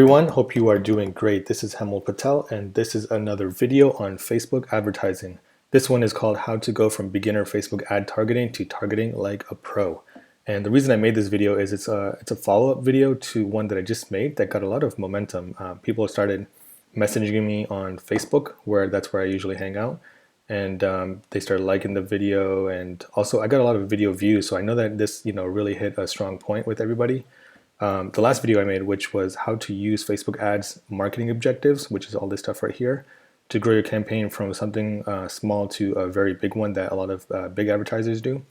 Everyone, hope you are doing great. This is Hemal Patel, and this is another video on Facebook advertising. This one is called How to Go from Beginner Facebook Ad Targeting to Targeting Like a Pro. And the reason I made this video is it's a follow-up video to one that I just made that got a lot of momentum. People started messaging me on Facebook, that's where I usually hang out, and they started liking the video, and also I got a lot of video views, so I know that this really hit a strong point with everybody. The last video I made, which was how to use Facebook ads marketing objectives, which is all this stuff right here, to grow your campaign from something small to a very big one that a lot of big advertisers do.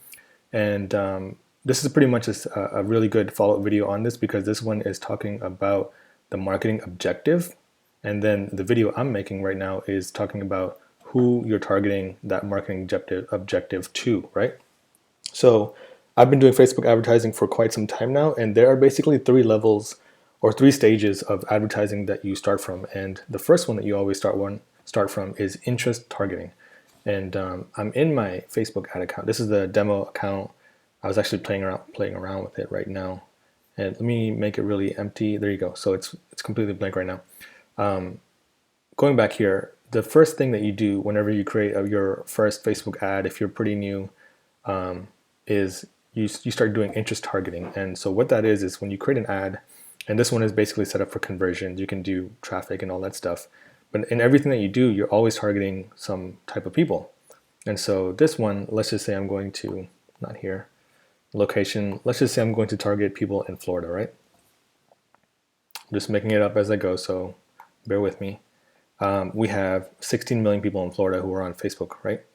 And this is pretty much a really good follow-up video on this, because this one is talking about the marketing objective. And then the video I'm making right now is talking about who you're targeting that marketing objective to, right? So I've been doing Facebook advertising for quite some time now, and there are basically three levels or three stages of advertising that you start from. And the first one that you always start from is interest targeting. And I'm in my Facebook ad account. This is the demo account. I was actually playing around with it right now. And let me make it really empty. There you go. So it's completely blank right now. Going back here, the first thing that you do whenever you create your first Facebook ad, if you're pretty new, is you start doing interest targeting. And so what that is when you create an ad, and this one is basically set up for conversions. You can do traffic and all that stuff. But in everything that you do, you're always targeting some type of people. And so this one, let's just say I'm going to, not here, location, let's just say I'm going to target people in Florida, right? I'm just making it up as I go, so bear with me. We have 16 million people in Florida who are on Facebook, right?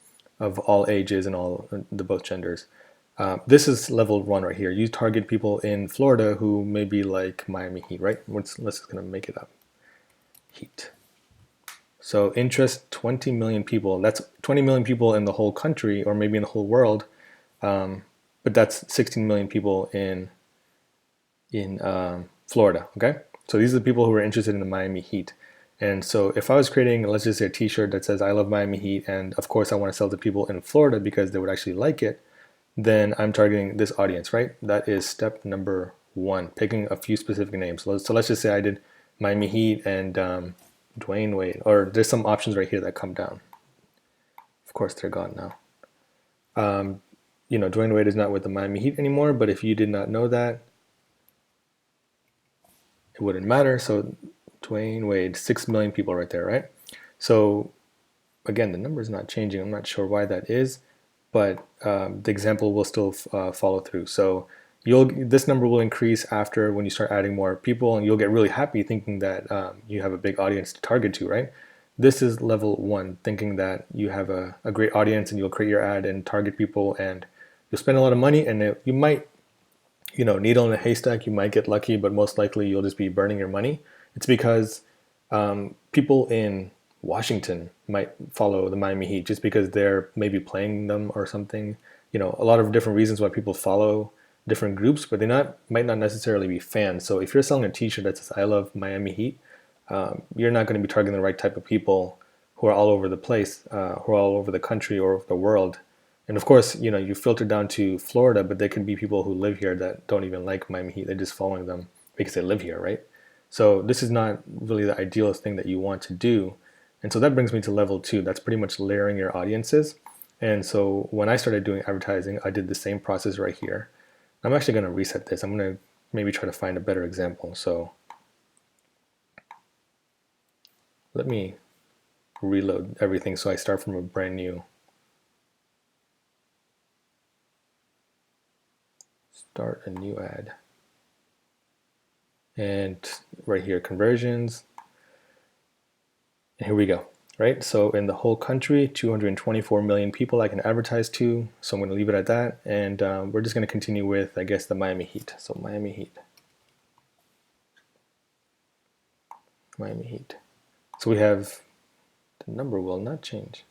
Of all ages and all the both genders. This is level 1 right here. You target people in Florida who may be like Miami Heat, right? Let's gonna make it up. Heat. So interest 20 million people. That's 20 million people in the whole country, or maybe in the whole world. But that's 16 million people in Florida. Okay. So these are the people who are interested in the Miami Heat. And so if I was creating, let's just say, a t-shirt that says I love Miami Heat, and of course I want to sell to people in Florida because they would actually like it, then I'm targeting this audience, right? That is step number 1, picking a few specific names. So let's just say I did Miami Heat and Dwayne Wade, or there's some options right here that come down. Of course, they're gone now. Dwayne Wade is not with the Miami Heat anymore, but if you did not know that, it wouldn't matter. So Dwayne Wade, 6 million people right there, right? So again, the number is not changing. I'm not sure why that is, but the example will still follow through. So this number will increase after when you start adding more people, and you'll get really happy thinking that you have a big audience to target to, right? This is level 1, thinking that you have a great audience and you'll create your ad and target people, and you'll spend a lot of money, and you might, needle in a haystack, you might get lucky, but most likely you'll just be burning your money. It's because people in Washington might follow the Miami Heat just because they're maybe playing them or something. A lot of different reasons why people follow different groups, but they might not necessarily be fans. So if you're selling a t-shirt that says I love Miami Heat, you're not going to be targeting the right type of people who are all over the place, who are all over the country or the world. And of course, you filter down to Florida, but there could be people who live here that don't even like Miami Heat. They're just following them because they live here, right? So this is not really the idealist thing that you want to do. And so that brings me to level 2. That's pretty much layering your audiences. And so when I started doing advertising, I did the same process right here. I'm actually going to reset this. I'm going to maybe try to find a better example. So let me reload everything so I start from a brand new. Start a new ad. And right here, conversions. And here we go, right? So in the whole country, 224 million people I can advertise to. So I'm going to leave it at that. And we're just going to continue with, I guess, the Miami Heat. So Miami Heat. Miami Heat. So we have, the number will not change.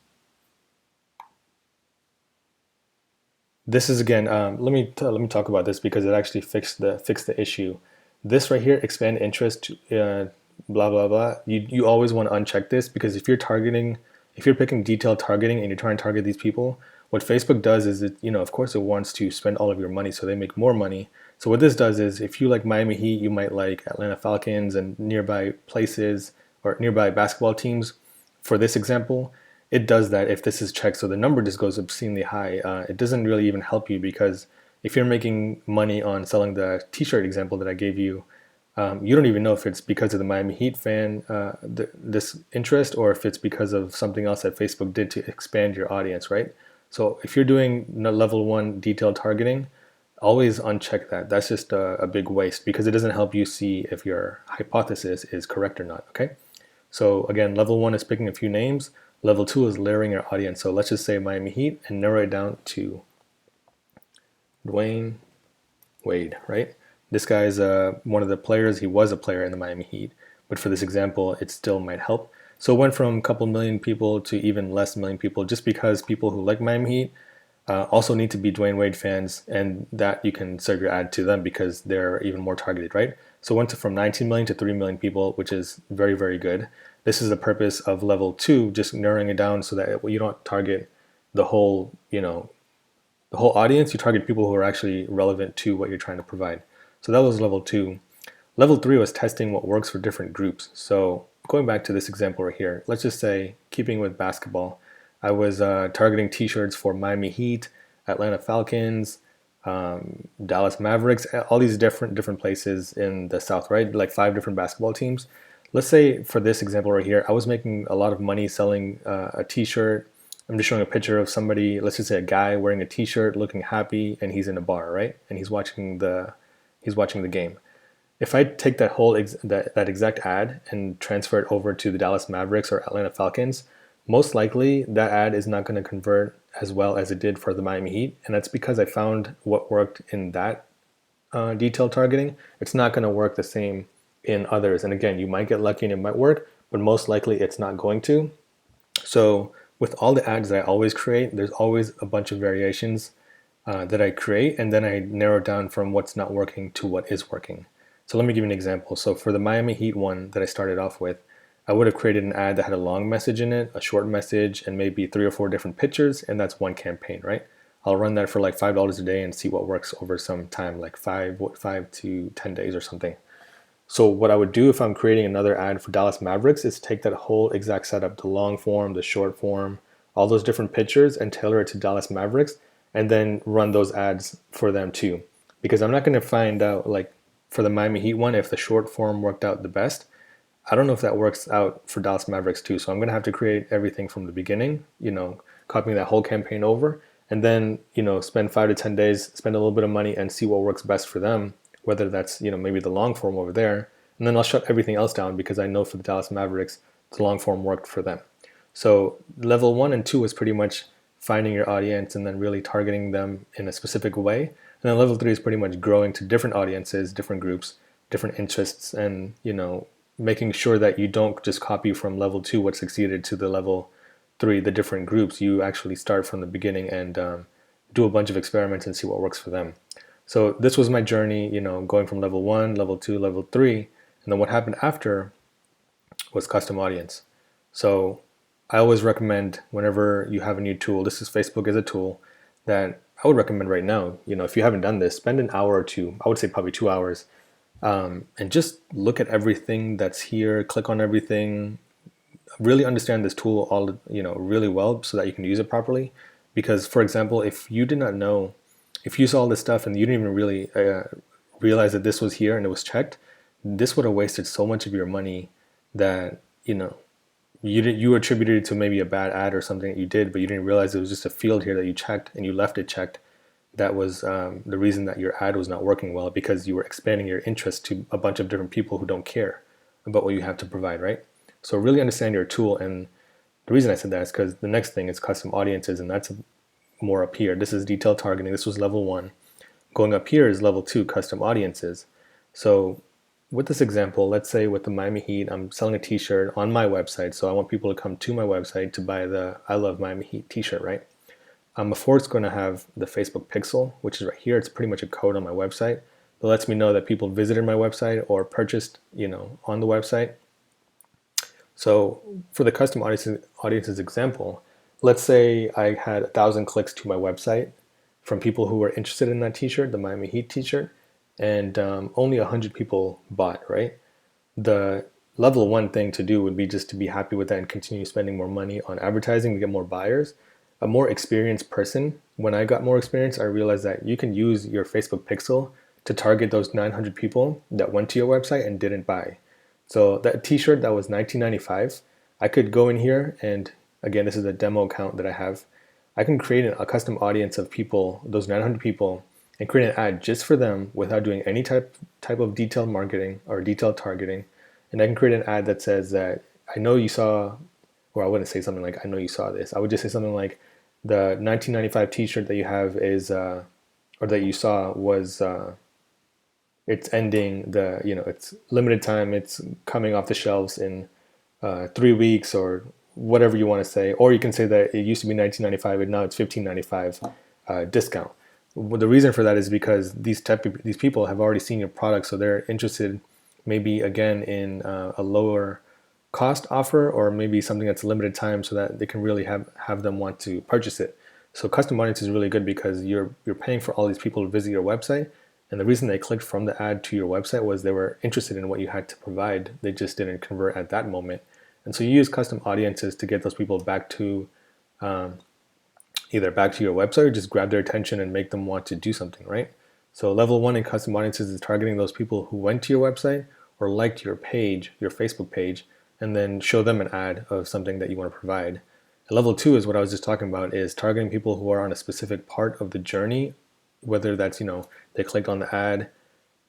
This is, again, let me talk about this because it actually fixed the issue. This right here, expand interest to blah blah blah. You always want to uncheck this, because if you're picking detailed targeting and you're trying to target these people, what Facebook does is of course it wants to spend all of your money so they make more money. So what this does is if you like Miami Heat, you might like Atlanta Falcons and nearby places or nearby basketball teams. For this example, it does that if this is checked, so the number just goes obscenely high. It doesn't really even help you because if you're making money on selling the t-shirt example that I gave you, you don't even know if it's because of the Miami Heat fan, this interest, or if it's because of something else that Facebook did to expand your audience, right? So if you're doing level 1 detailed targeting, always uncheck that. That's just a big waste because it doesn't help you see if your hypothesis is correct or not, okay? So again, level 1 is picking a few names. Level 2 is layering your audience. So let's just say Miami Heat and narrow it down to Dwayne Wade, right? This guy's one of the players. He was a player in the Miami Heat, but for this example, it still might help. So it went from a couple million people to even less million people just because people who like Miami Heat also need to be Dwayne Wade fans, and that you can serve your ad to them because they're even more targeted, right? So it went from 19 million to 3 million people, which is very, very good. This is the purpose of level 2, just narrowing it down so that you don't target the whole, the whole audience. You target people who are actually relevant to what you're trying to provide. So that was level 2. Level 3 was testing what works for different groups. So going back to this example right here, let's just say, keeping with basketball, I was targeting t-shirts for Miami Heat, Atlanta Falcons, Dallas Mavericks, all these different places in the South, right? Like 5 different basketball teams. Let's say for this example right here, I was making a lot of money selling a t-shirt. I'm just showing a picture of somebody, let's just say a guy wearing a t-shirt, looking happy, and he's in a bar, right? And he's watching the game. If I take that whole that exact ad and transfer it over to the Dallas Mavericks or Atlanta Falcons, most likely that ad is not going to convert as well as it did for the Miami Heat, and that's because I found what worked in that detailed targeting. It's not going to work the same in others. And again, you might get lucky and it might work, but most likely it's not going to. So with all the ads that I always create, there's always a bunch of variations that I create, and then I narrow down from what's not working to what is working. So let me give you an example. So for the Miami Heat one that I started off with, I would have created an ad that had a long message in it, a short message, and maybe 3 or 4 different pictures, and that's one campaign, right? I'll run that for like $5 a day and see what works over some time, like 5 to 10 days or something. So what I would do if I'm creating another ad for Dallas Mavericks is take that whole exact setup, the long form, the short form, all those different pictures, and tailor it to Dallas Mavericks, and then run those ads for them too. Because I'm not going to find out, like for the Miami Heat one, if the short form worked out the best. I don't know if that works out for Dallas Mavericks too. So I'm going to have to create everything from the beginning, copying that whole campaign over, and then, spend 5 to 10 days, spend a little bit of money and see what works best for them, whether that's, maybe the long form over there. And then I'll shut everything else down because I know for the Dallas Mavericks, the long form worked for them. So level 1 and 2 is pretty much finding your audience and then really targeting them in a specific way. And then level 3 is pretty much growing to different audiences, different groups, different interests, and, making sure that you don't just copy from level 2 what succeeded to the level 3, the different groups. You actually start from the beginning and do a bunch of experiments and see what works for them. So this was my journey, going from level 1, level 2, level 3, and then what happened after was custom audience. So I always recommend whenever you have a new tool, this is Facebook as a tool, that I would recommend right now, if you haven't done this, spend an hour or 2, I would say probably 2 hours, and just look at everything that's here, click on everything, really understand this tool all, really well so that you can use it properly. Because for example, if you did not know, if you saw all this stuff and you didn't even really realize that this was here and it was checked, this would have wasted so much of your money that, you attributed it to maybe a bad ad or something that you did, but you didn't realize it was just a field here that you checked and you left it checked. That was the reason that your ad was not working well, because you were expanding your interest to a bunch of different people who don't care about what you have to provide, right? So really understand your tool. And the reason I said that is because the next thing is custom audiences, and that's more up here. This is detailed targeting. This was level 1. Going up here is level 2, custom audiences. So with this example, let's say with the Miami Heat, I'm selling a t-shirt on my website. So I want people to come to my website to buy the I Love Miami Heat t-shirt, right? Before it's going to have the Facebook pixel, which is right here. It's pretty much a code on my website that lets me know that people visited my website or purchased, on the website. So for the custom audiences example, let's say I had 1,000 clicks to my website from people who were interested in that t-shirt, the Miami Heat t-shirt. and only 100 people bought, right? The level one thing to do would be just to be happy with that and continue spending more money on advertising to get more buyers. A more experienced person, when I got more experience, I realized that you can use your Facebook pixel to target those 900 people that went to your website and didn't buy. So that t-shirt that was 1995, I could go in here and, again, this is a demo account that I have. I can create a custom audience of people, those 900 people, and create an ad just for them without doing any type of detailed marketing or detailed targeting. And I can create an ad that says that I know you saw, or I wouldn't say something like I know you saw this. I would just say something like the 1995 T-shirt that you have is, or that you saw was, it's ending the, it's limited time. It's coming off the shelves in 3 weeks or whatever you want to say. Or you can say that it used to be 1995 and now it's 15.95 discount. Well, the reason for that is because these people have already seen your product, so they're interested maybe again in a lower cost offer, or maybe something that's limited time so that they can really have them want to purchase it. So custom audience is really good because you're paying for all these people to visit your website, and the reason they clicked from the ad to your website was they were interested in what you had to provide. They just didn't convert at that moment. And so you use custom audiences to get those people back to either back to your website or just grab their attention and make them want to do something, right? So level one in custom audiences is targeting those people who went to your website or liked your page, your Facebook page, and then show them an ad of something that you want to provide. And level two is what I was just talking about, is targeting people who are on a specific part of the journey, whether that's, they clicked on the ad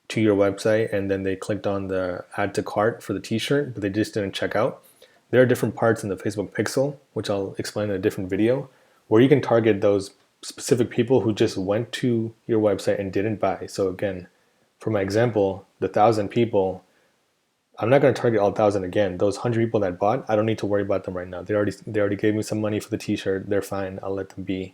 to your website and then they clicked on the add to cart for the t-shirt, but they just didn't check out. There are different parts in the Facebook pixel, which I'll explain in a different video, where you can target those specific people who just went to your website and didn't buy. So again, for my example, the 1,000 people, I'm not going to target all 1,000 again. Those 100 people that bought, I don't need to worry about them right now. They already gave me some money for the t-shirt. They're fine. I'll let them be.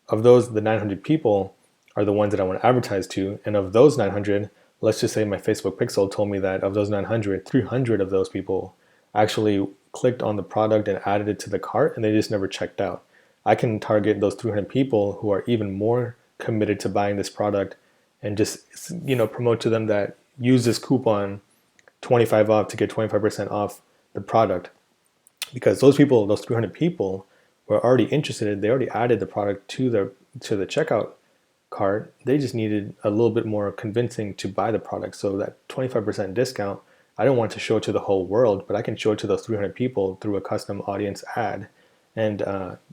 Of those, the 900 people are the ones that I want to advertise to. And of those 900, let's just say my Facebook pixel told me that of those 900, 300 of those people actually clicked on the product and added it to the cart, and they just never checked out. I can target those 300 people who are even more committed to buying this product and just, promote to them that use this coupon 25 off to get 25% off the product. Because those people, those 300 people were already interested. They already added the product to the checkout cart. They just needed a little bit more convincing to buy the product. So that 25% discount, I don't want to show it to the whole world, but I can show it to those 300 people through a custom audience ad and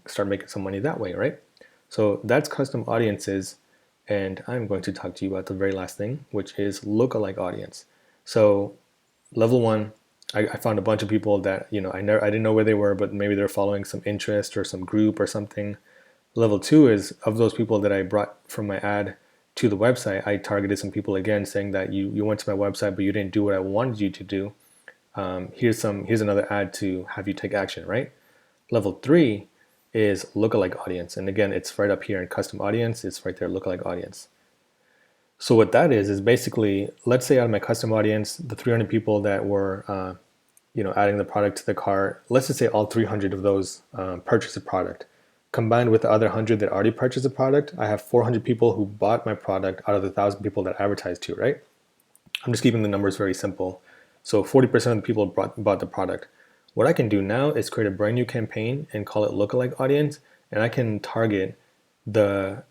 start making some money that way, right? So that's custom audiences, and I'm going to talk to you about the very last thing, which is lookalike audience. So level one, I found a bunch of people that I didn't know where they were, but maybe they're following some interest or some group or something. Level two is of those people that I brought from my ad to the website, I targeted some people again, saying that you went to my website, but you didn't do what I wanted you to do. Here's another ad to have you take action, right? Level three is lookalike audience. And again, it's right up here in custom audience. It's right there, lookalike audience. So what that is basically, let's say out of my custom audience, the 300 people that were, adding the product to the cart, let's just say all 300 of those purchased the product. Combined with the other 100 that already purchased the product, I have 400 people who bought my product out of the 1,000 people that advertised to, right? I'm just keeping the numbers very simple. So 40% of the people bought the product. What I can do now is create a brand new campaign and call it lookalike audience, and I can target a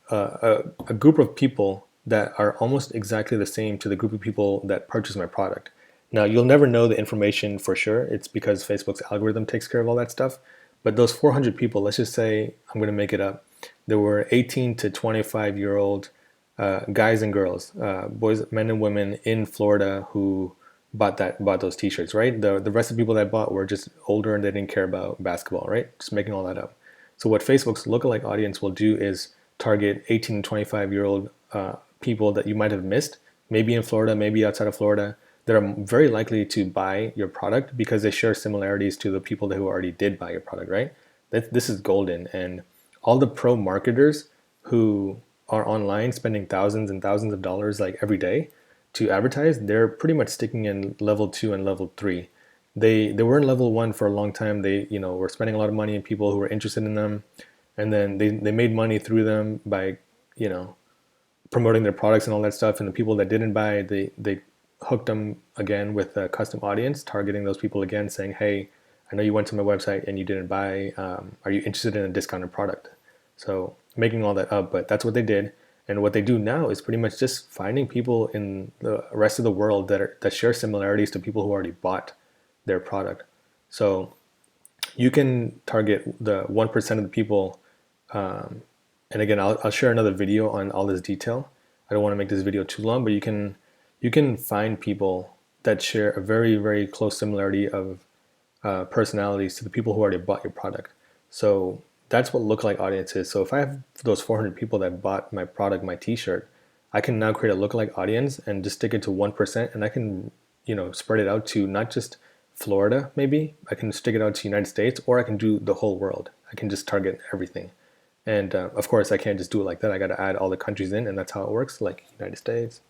group of people that are almost exactly the same to the group of people that purchased my product. Now, you'll never know the information for sure. It's because Facebook's algorithm takes care of all that stuff. But those 400 people, let's just say, I'm going to make it up, there were 18 to 25-year-old guys and girls, boys, men and women in Florida who bought those t-shirts, right? The rest of the people that bought were just older and they didn't care about basketball, right? Just making all that up. So what Facebook's lookalike audience will do is target 18 to 25-year-old people that you might have missed, maybe in Florida, maybe outside of Florida, that are very likely to buy your product because they share similarities to the people who already did buy your product, right? This is golden. And all the pro marketers who are online spending thousands and thousands of dollars like every day to advertise, they're pretty much sticking in level 2 and level 3. They were in level 1 for a long time. They were spending a lot of money on people who were interested in them, and then they made money through them by promoting their products and all that stuff. And the people that didn't buy, they hooked them again with a custom audience, targeting those people again, saying, hey, I know you went to my website and you didn't buy. Are you interested in a discounted product? So making all that up, but that's what they did. And what they do now is pretty much just finding people in the rest of the world that share similarities to people who already bought their product. So you can target the 1% of the people. And again, I'll share another video on all this detail. I don't want to make this video too long, but you can find people that share a very, very close similarity of personalities to the people who already bought your product. So that's what lookalike audience is. So if I have those 400 people that bought my product, my t-shirt, I can now create a lookalike audience and just stick it to 1%, and I can, spread it out to not just Florida, maybe. I can stick it out to United States, or I can do the whole world. I can just target everything. And of course, I can't just do it like that. I got to add all the countries in, and that's how it works, like United States.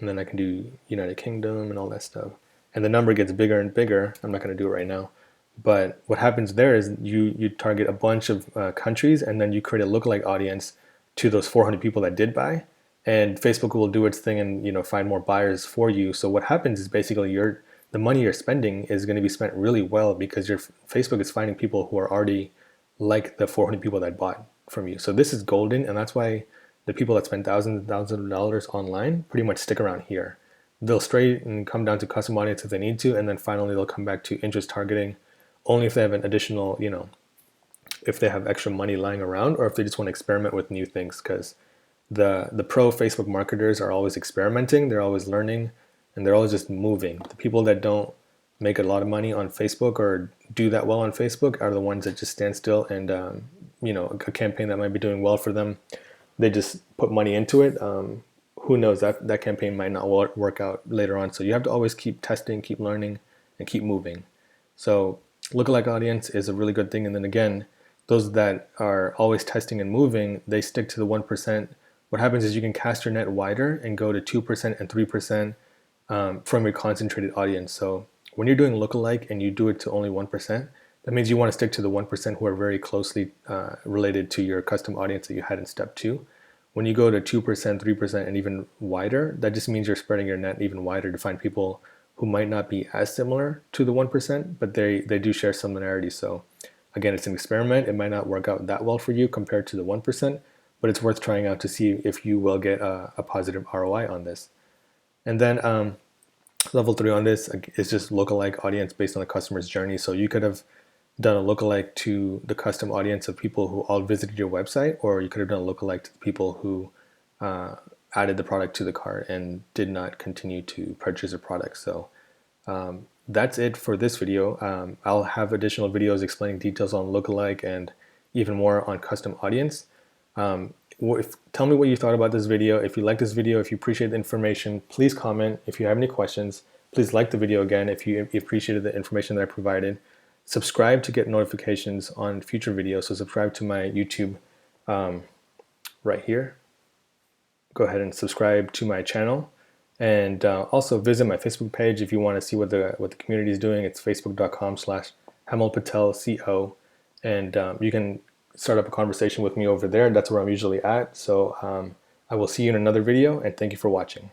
And then I can do United Kingdom and all that stuff. And the number gets bigger and bigger. I'm not going to do it right now. But what happens there is you target a bunch of countries, and then you create a lookalike audience to those 400 people that did buy. And Facebook will do its thing and find more buyers for you. So what happens is basically the money you're spending is going to be spent really well, because your Facebook is finding people who are already like the 400 people that bought from you. So this is golden, and that's why the people that spend thousands and thousands of dollars online pretty much stick around here. They'll straight and come down to custom audience if they need to, and then finally they'll come back to interest targeting only if they have an additional, if they have extra money lying around, or if they just want to experiment with new things, because the pro Facebook marketers are always experimenting, they're always learning, and they're always just moving. The people that don't make a lot of money on Facebook or do that well on Facebook are the ones that just stand still, and a campaign that might be doing well for them, they just put money into it. Who knows, that campaign might not work out later on. So you have to always keep testing, keep learning, and keep moving. So lookalike audience is a really good thing. And then again, those that are always testing and moving, they stick to the 1%. What happens is you can cast your net wider and go to 2% and 3% from your concentrated audience. So when you're doing lookalike and you do it to only 1%, that means you want to stick to the 1% who are very closely related to your custom audience that you had in step 2. When you go to 2%, 3%, and even wider, that just means you're spreading your net even wider to find people who might not be as similar to the 1%, but they do share similarities. So again, it's an experiment. It might not work out that well for you compared to the 1%, but it's worth trying out to see if you will get a positive ROI on this. And then level 3 on this is just lookalike audience based on the customer's journey. So you could have done a lookalike to the custom audience of people who all visited your website, or you could have done a lookalike to the people who added the product to the cart and did not continue to purchase a product. So that's it for this video. I'll have additional videos explaining details on lookalike and even more on custom audience. Tell me what you thought about this video. If you like this video, if you appreciate the information, please comment. If you have any questions, please like the video again if you appreciated the information that I provided. Subscribe to get notifications on future videos. So subscribe to my YouTube right here. Go ahead and subscribe to my channel, and also visit my Facebook page if you want to see what the community is doing. It's facebook.com/HemalPatelCO, and you can start up a conversation with me over there. That's where I'm usually at. So I will see you in another video, and thank you for watching.